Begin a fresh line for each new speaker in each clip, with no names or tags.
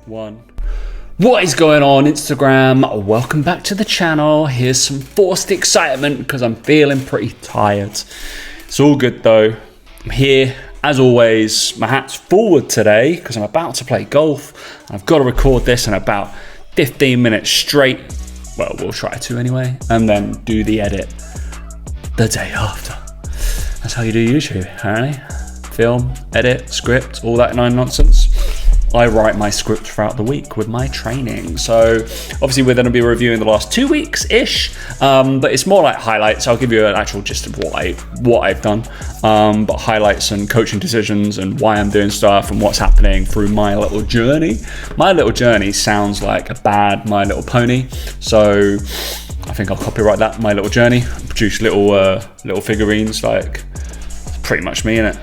One. What is going on, Instagram? Welcome back to the channel. Here's some forced excitement because I'm feeling pretty tired. It's all good though. I'm here, as always. My hat's forward today because I'm about to play golf. I've got to record this in about 15 minutes straight. Well, we'll try to anyway. And then do the edit the day after. That's how you do YouTube, apparently. Film, edit, script, all that nonsense. I write my script throughout the week with my training. So obviously we're going to be reviewing the last 2 weeks-ish, but it's more like highlights. I'll give you an actual gist of what I've done, but highlights and coaching decisions and why I'm doing stuff and what's happening through my little journey. My little journey sounds like a bad My Little Pony, so I think I'll copyright that, My Little Journey. Produce little figurines, like pretty much me, innit?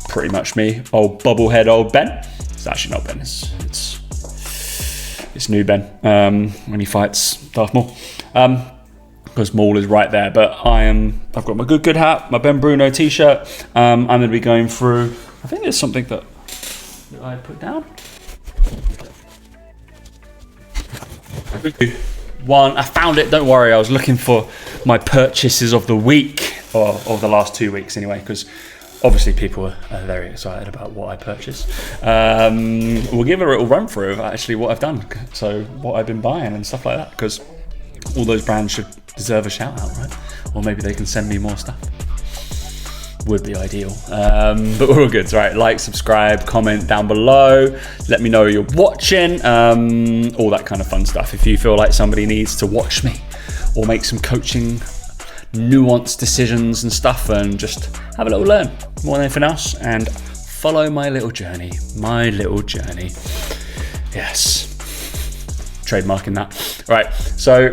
Pretty much me. Old bubblehead old Ben. It's actually not Ben, it's new Ben, when he fights Darth Maul, because Maul is right there. But I've got my good hat, my Ben Bruno t-shirt. I'm going to be going through, I think there's something that I put down. One, I found it, don't worry. I was looking for my purchases of the week, or of the last 2 weeks anyway, because obviously people are very excited about what I purchased. We'll give a little run through of actually what I've done, so what I've been buying and stuff like that, because all those brands should deserve a shout out, right? Or maybe they can send me more stuff. Would be ideal. But we're all good, right? Like, subscribe, comment down below. Let me know you're watching, all that kind of fun stuff. If you feel like somebody needs to watch me or make some coaching nuanced decisions and stuff, and just have a little learn more than anything else, and follow my little journey. Yes, trademarking that. Right, so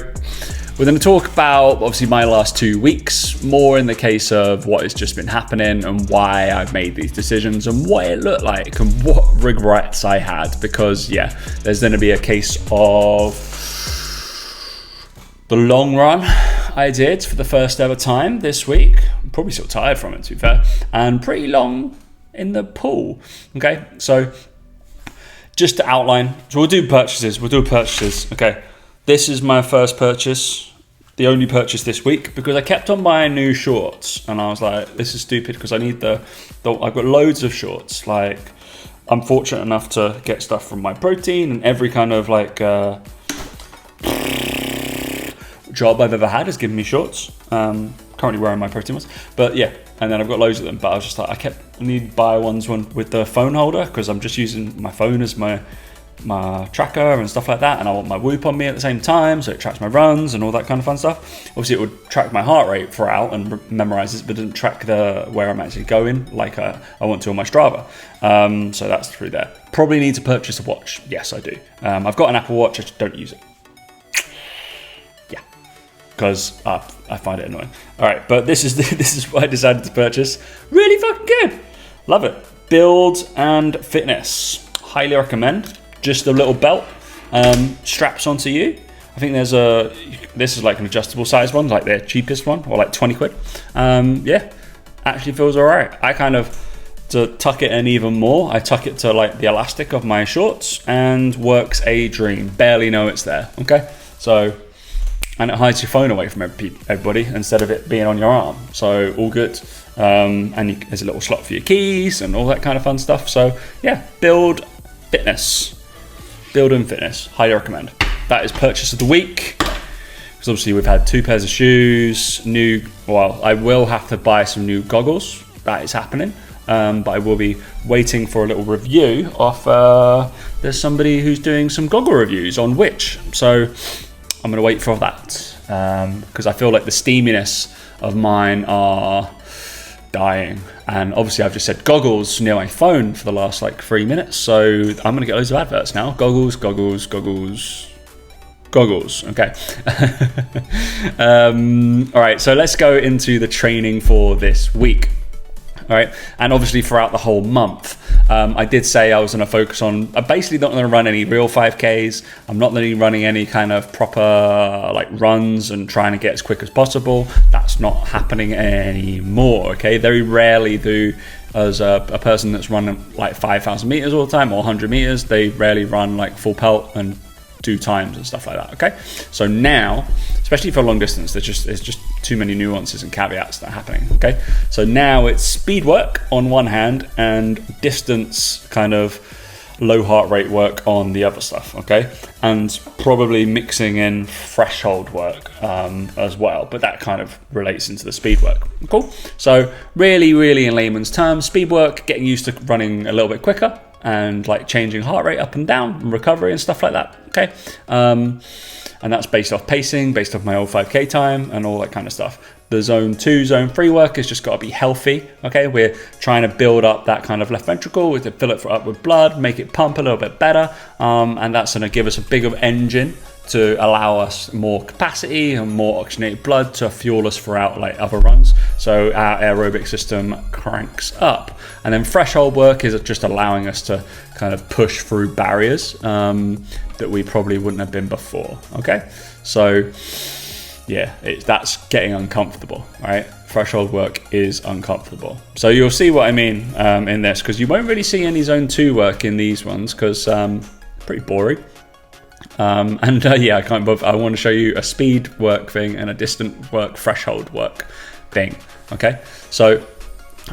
we're going to talk about obviously my last 2 weeks, more in the case of what has just been happening and why I've made these decisions and what it looked like and what regrets I had, because yeah, there's going to be a case of the long run I did for the first ever time this week. I'm probably still tired from it, to be fair, and pretty long in the pool. Okay, so just to outline, so we'll do purchases. Okay, this is my first purchase, the only purchase this week, because I kept on buying new shorts, and I was like, this is stupid because I need I've got loads of shorts. Like, I'm fortunate enough to get stuff from My Protein, and every kind of like job I've ever had has given me shorts. Currently wearing My Protein ones, but yeah, and then I've got loads of them, but I was just like, I need to buy one with the phone holder, because I'm just using my phone as my tracker and stuff like that, and I want my Whoop on me at the same time, so it tracks my runs and all that kind of fun stuff. Obviously it would track my heart rate throughout and memorizes, but it doesn't track where I'm actually going like I want to on my Strava. So that's through there. Probably need to purchase a watch. Yes, I do. I've got an Apple Watch, I just don't use it, because I find it annoying. All right, but this is what I decided to purchase. Really fucking good. Love it. Build and Fitness. Highly recommend. Just a little belt, straps onto you. I think this is like an adjustable size one, like their cheapest one, or like 20 quid. Yeah, actually feels all right. I kind of, to tuck it in even more, I tuck it to like the elastic of my shorts, and works a dream. Barely know it's there, okay? So, and it hides your phone away from everybody instead of it being on your arm. So all good. And there's a little slot for your keys and all that kind of fun stuff. So yeah, Build and Fitness, highly recommend. That is purchase of the week. Because obviously we've had 2 pairs of shoes, I will have to buy some new goggles. That is happening. But I will be waiting for a little review of, there's somebody who's doing some goggle reviews on Which. So I'm going to wait for that, because I feel like the steaminess of mine are dying. And obviously I've just said goggles near my phone for the last like 3 minutes, so I'm going to get loads of adverts now. Goggles. Okay. All right, so let's go into the training for this week. All right, and obviously throughout the whole month. I did say I was going to focus on, I'm basically not going to run any real 5Ks. I'm not going to be running any kind of proper like runs and trying to get as quick as possible. That's not happening anymore, okay? Very rarely do, as a person that's running like 5,000 meters all the time or 100 meters, they rarely run like full pelt and do times and stuff like that, okay? So now, especially for long distance, there's just too many nuances and caveats that are happening, okay? So now it's speed work on one hand and distance kind of low heart rate work on the other stuff, okay? And probably mixing in threshold work as well, but that kind of relates into the speed work. Cool. So really in layman's terms, speed work, getting used to running a little bit quicker and like changing heart rate up and down and recovery and stuff like that, okay? And that's based off pacing, based off my old 5K time and all that kind of stuff. The zone 2, zone 3 work has just got to be healthy, okay? We're trying to build up that kind of left ventricle, to fill it up with blood, make it pump a little bit better, and that's going to give us a bigger engine to allow us more capacity and more oxygenated blood to fuel us throughout like other runs. So our aerobic system cranks up. And then threshold work is just allowing us to kind of push through barriers that we probably wouldn't have been before, okay? So yeah, that's getting uncomfortable, right? Threshold work is uncomfortable. So you'll see what I mean in this, because you won't really see any zone 2 work in these ones because pretty boring. Yeah, I can't bother. I want to show you a speed work thing and a distant work threshold work thing, okay? So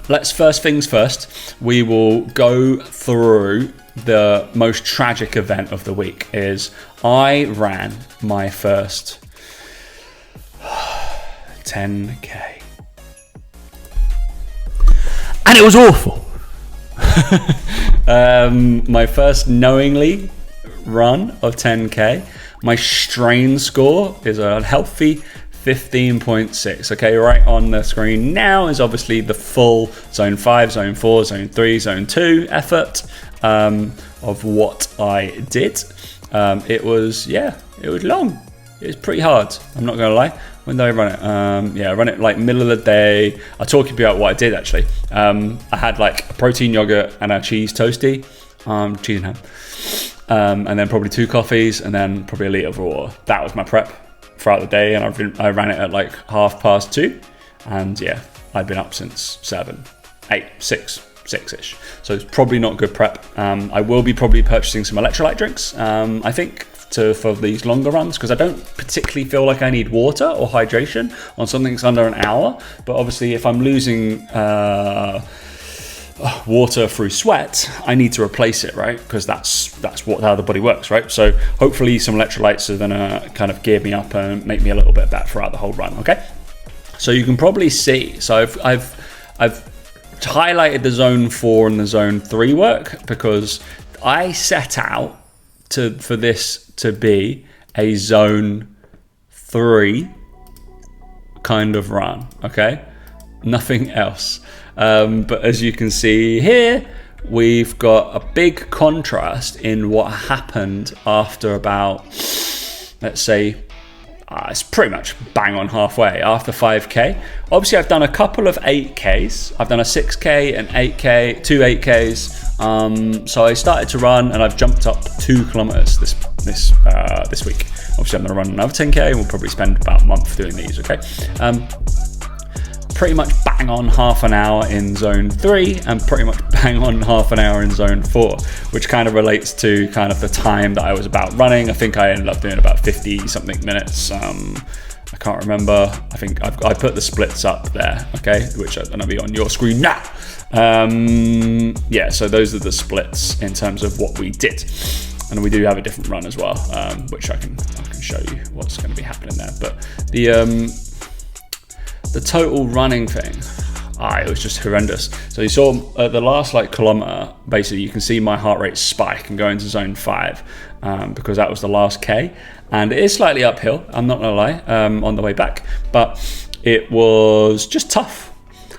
let's, first things first, we will go through the most tragic event of the week. Is I ran my first 10K. And it was awful. My first knowingly run of 10K. My strain score is a healthy 15.6. Okay, right on the screen now is obviously the full zone 5, zone 4, zone 3, zone 2 effort of what I did. It was long. It was pretty hard, I'm not gonna lie. When did I run it? I ran it like middle of the day. I'll talk to you about what I did actually. I had like a protein yogurt and a cheese toastie, cheese and ham. And then probably 2 coffees and then probably a litre of water. That was my prep throughout the day, and I ran it at like 2:30, and yeah, I'd been up since 7, 8, 6-ish. So it's probably not good prep. I will be probably purchasing some electrolyte drinks, I think, for these longer runs, because I don't particularly feel like I need water or hydration on something that's under an hour. But obviously if I'm losing water through sweat, I need to replace it, right? Because that's how the body works, right? So hopefully some electrolytes are gonna kind of gear me up and make me a little bit better throughout the whole run, okay? So you can probably see, so I've highlighted the zone 4 and the zone 3 work because I set out for this to be a zone 3 kind of run, okay? Nothing else. But as you can see here, we've got a big contrast in what happened after about, let's say, it's pretty much bang on halfway after 5K. Obviously, I've done a couple of 8Ks. I've done a 6K and 8K, 2 8Ks. So I started to run, and I've jumped up 2 kilometers this week. Obviously, I'm going to run another 10K, and we'll probably spend about a month doing these. Okay. Pretty much bang on half an hour in zone 3 and pretty much bang on half an hour in zone 4, which kind of relates to kind of the time that I was about running. I think I ended up doing about 50 something minutes. I can't remember. I think I put the splits up there, okay, which are going to be on your screen now. Yeah, so those are the splits in terms of what we did. And we do have a different run as well, which I can show you what's going to be happening there. But the total running thing, it was just horrendous. So you saw at the last kilometer, basically you can see my heart rate spike and go into zone 5 because that was the last K, and it is slightly uphill, I'm not gonna lie, on the way back, but it was just tough.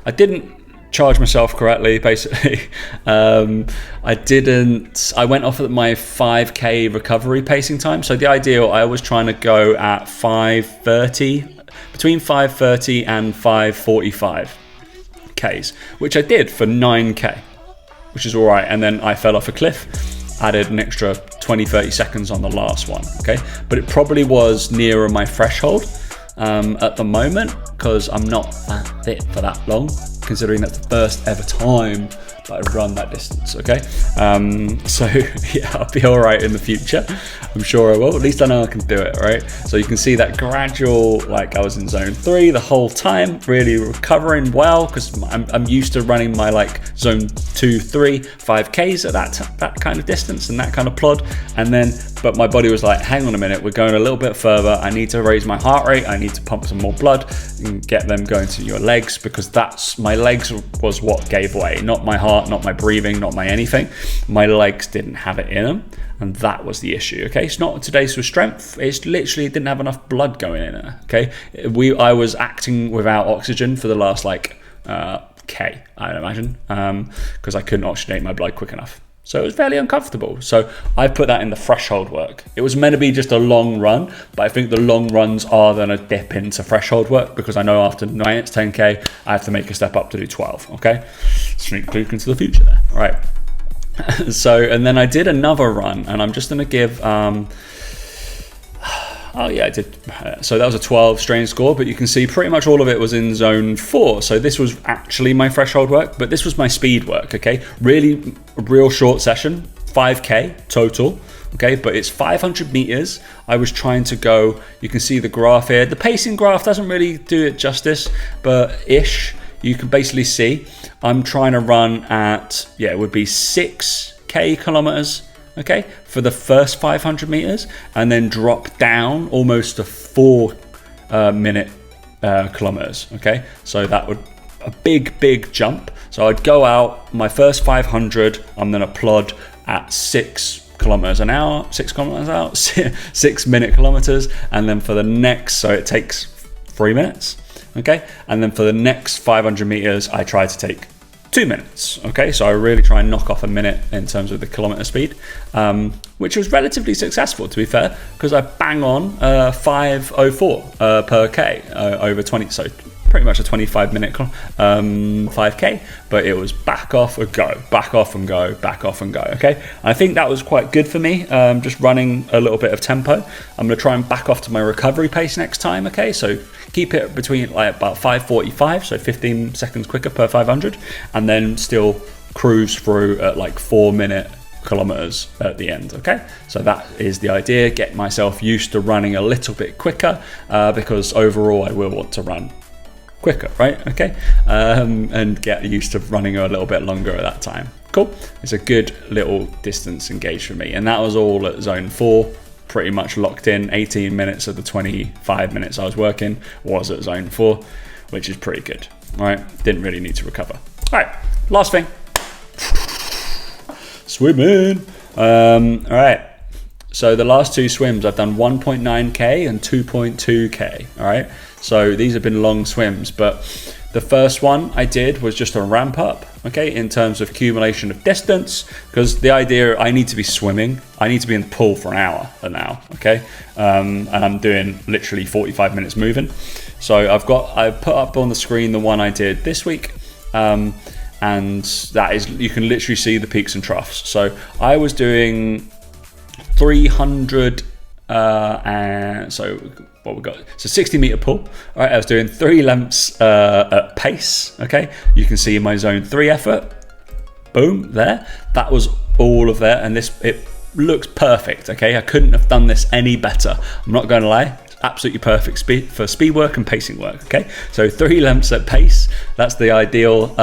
I didn't charge myself correctly, basically. I went off at my 5K recovery pacing time. So the ideal, I was trying to go at 5:30, between 5:30 and 5:45 Ks, which I did for 9K, which is all right. And then I fell off a cliff, added an extra 20-30 seconds on the last one, okay? But it probably was nearer my threshold at the moment, because I'm not that fit for that long, considering that's the first ever time that I've run that distance, okay? So yeah, I'll be all right in the future. I'm sure I will. At least I know I can do it, right? So you can see that gradual, like I was in zone 3 the whole time, really recovering well, because I'm used to running my like zone 2, 3, 5Ks at that kind of distance and that kind of plod. And then, but my body was like, hang on a minute, we're going a little bit further. I need to raise my heart rate. I need to pump some more blood and get them going to your legs, because that's, my legs was what gave way, not my heart, not my breathing, not my anything. My legs didn't have it in them, and that was the issue, okay? It's not today's with strength, it's literally didn't have enough blood going in it, okay? I was acting without oxygen for the last like K, I'd imagine, because I couldn't oxygenate my blood quick enough. So it was fairly uncomfortable. So I put that in the threshold work. It was meant to be just a long run, but I think the long runs are then a dip into threshold work, because I know after 10K, I have to make a step up to do 12, okay? Sneak peek into the future there, all right? So, and then I did another run, and I'm just gonna give, oh yeah, I did. So that was a 12 strain score, but you can see pretty much all of it was in zone 4. So this was actually my threshold work, but this was my speed work, okay? Really, real short session, 5K total, okay? But it's 500 meters. I was trying to go, you can see the graph here. The pacing graph doesn't really do it justice, but ish. You can basically see I'm trying to run at, yeah, it would be 6K kilometers, okay, for the first 500 meters, and then drop down almost to 4 minute kilometers, okay? So that would, a big jump. So I'd go out, my first 500, I'm gonna plod at 6 kilometers an hour, 6 kilometers out, 6 minute kilometers, and then for the next, so it takes 3 minutes, okay? And then for the next 500 meters, I try to take 2 minutes, okay? So I really try and knock off a minute in terms of the kilometer speed, which was relatively successful, to be fair, because I bang on 5:04 per K over 20, so pretty much a 25-minute 5K, but it was back off and go, back off and go, back off and go, okay? I think that was quite good for me, just running a little bit of tempo. I'm gonna try and back off to my recovery pace next time, okay? So keep it between like about 5:45, so 15 seconds quicker per 500, and then still cruise through at like 4 minute kilometers at the end, okay? So that is the idea, get myself used to running a little bit quicker, because overall I will want to run quicker, right? Okay, and get used to running a little bit longer at that time. Cool. It's a good little distance engaged for me, and that was all at zone 4, pretty much locked in. 18 minutes of the 25 minutes I was working was at zone 4, which is pretty good. All right, didn't really need to recover. All right, last thing, swimming. All right, so the last 2 swims I've done 1.9K and 2.2K. all right, so these have been long swims, but the first one I did was just a ramp up, okay, in terms of accumulation of distance, because the idea, I need to be swimming, I need to be in the pool for an hour now, okay, and I'm doing literally 45 minutes moving. So I put up on the screen the one I did this week, and that is, you can literally see the peaks and troughs. So I was doing 300, and so what we got, so 60 meter pull. All right, I was doing 3 lengths at pace, okay? You can see my zone 3 effort, boom, there. That was all of there, and it looks perfect, okay? I couldn't have done this any better. I'm not going to lie. It's absolutely perfect for speed work and pacing work, okay? So 3 lengths at pace, that's the ideal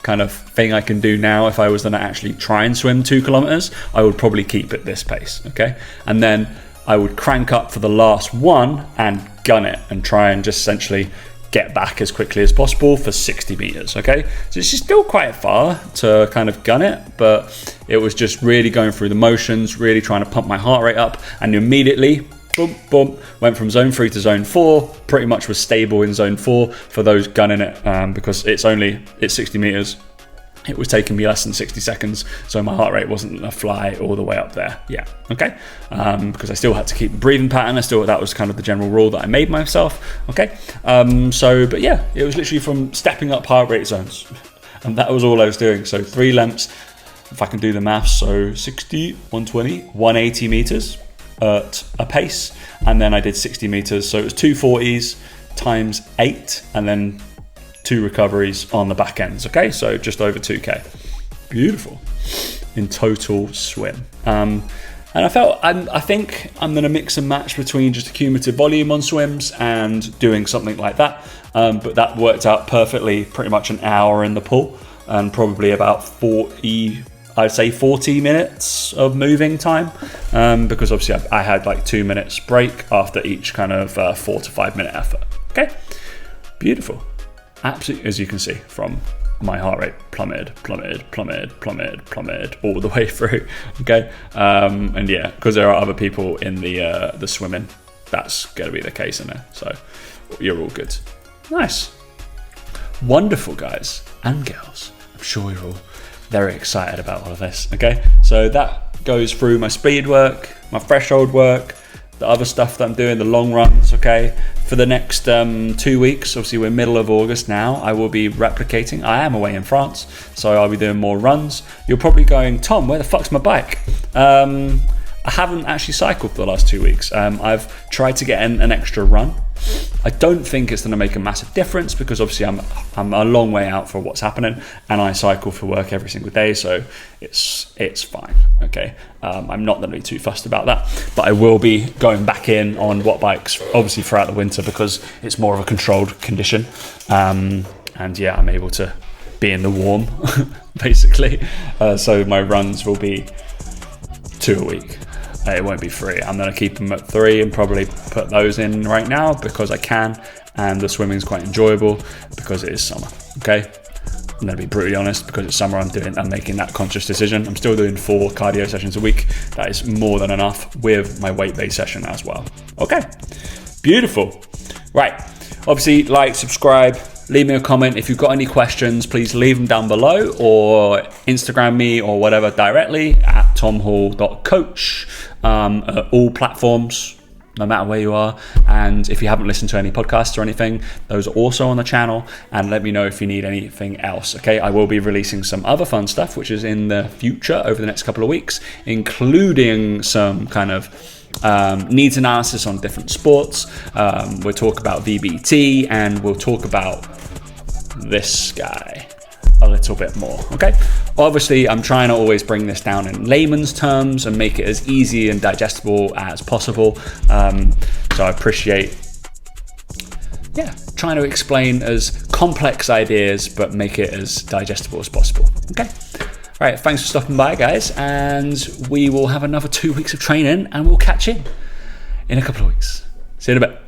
kind of thing I can do now. If I was going to actually try and swim 2 kilometers, I would probably keep at this pace, okay? And then I would crank up for the last one and gun it and try and just essentially get back as quickly as possible for 60 meters, okay? So it's still quite far to kind of gun it, but it was just really going through the motions, really trying to pump my heart rate up, and immediately, boom, boom, went from zone 3 to zone 4, pretty much was stable in zone 4 for those gunning it, because it's 60 meters. It was taking me less than 60 seconds, so my heart rate wasn't gonna fly all the way up there. Yeah, okay? Because I still had to keep the breathing pattern. That was kind of the general rule that I made myself, okay? But yeah, it was literally from stepping up heart rate zones. And that was all I was doing. So 3 lengths, if I can do the maths, so 60, 120, 180 meters at a pace. And then I did 60 meters. So it was 240s times 8, and then 2 recoveries on the back ends. Okay, so just over 2K. Beautiful in total swim. And I think I'm going to mix and match between just a cumulative volume on swims and doing something like that. But that worked out perfectly, pretty much an hour in the pool and probably about 40 minutes of moving time. Because obviously I had like 2 minutes break after each kind of 4 to 5 minute effort. Okay, beautiful. Absolutely, as you can see from my heart rate plummeted all the way through. Okay, and yeah, because there are other people in the swimming, that's going to be the case in there. So you're all good. Nice, wonderful, guys and girls. I'm sure you're all very excited about all of this. Okay, so that goes through my speed work, my threshold work, the other stuff that I'm doing, the long runs. Okay, for the next 2 weeks, obviously we're middle of August now, I will be replicating. I am away in France, so I'll be doing more runs. You're probably going, Tom, where the fuck's my bike? I haven't actually cycled for the last 2 weeks. I've tried to get in an extra run. I don't think it's going to make a massive difference because obviously I'm a long way out for what's happening, and I cycle for work every single day, so it's fine. Okay, I'm not going to be too fussed about that, but I will be going back in on watt bikes obviously throughout the winter because it's more of a controlled condition, and yeah, I'm able to be in the warm basically. So my runs will be 2 a week. It won't be 3. I'm going to keep them at 3 and probably put those in right now because I can, and the swimming's quite enjoyable because it is summer. Okay, I'm going to be brutally honest, because it's summer, I'm making that conscious decision. I'm still doing 4 cardio sessions a week. That is more than enough with my weight-based session as well. Okay, beautiful. Right, obviously like, subscribe, leave me a comment. If you've got any questions, please leave them down below or Instagram me or whatever directly at tomhall.coach. All platforms, no matter where you are. And if you haven't listened to any podcasts or anything, those are also on the channel, and let me know if you need anything else. Okay, I will be releasing some other fun stuff which is in the future over the next couple of weeks, including some kind of needs analysis on different sports. We'll talk about VBT, and we'll talk about this guy a little bit more. Okay, obviously I'm trying to always bring this down in layman's terms and make it as easy and digestible as possible. So I appreciate trying to explain as complex ideas but make it as digestible as possible. Okay, all right, thanks for stopping by, guys, and we will have another 2 weeks of training, and we'll catch you in a couple of weeks. See you in a bit.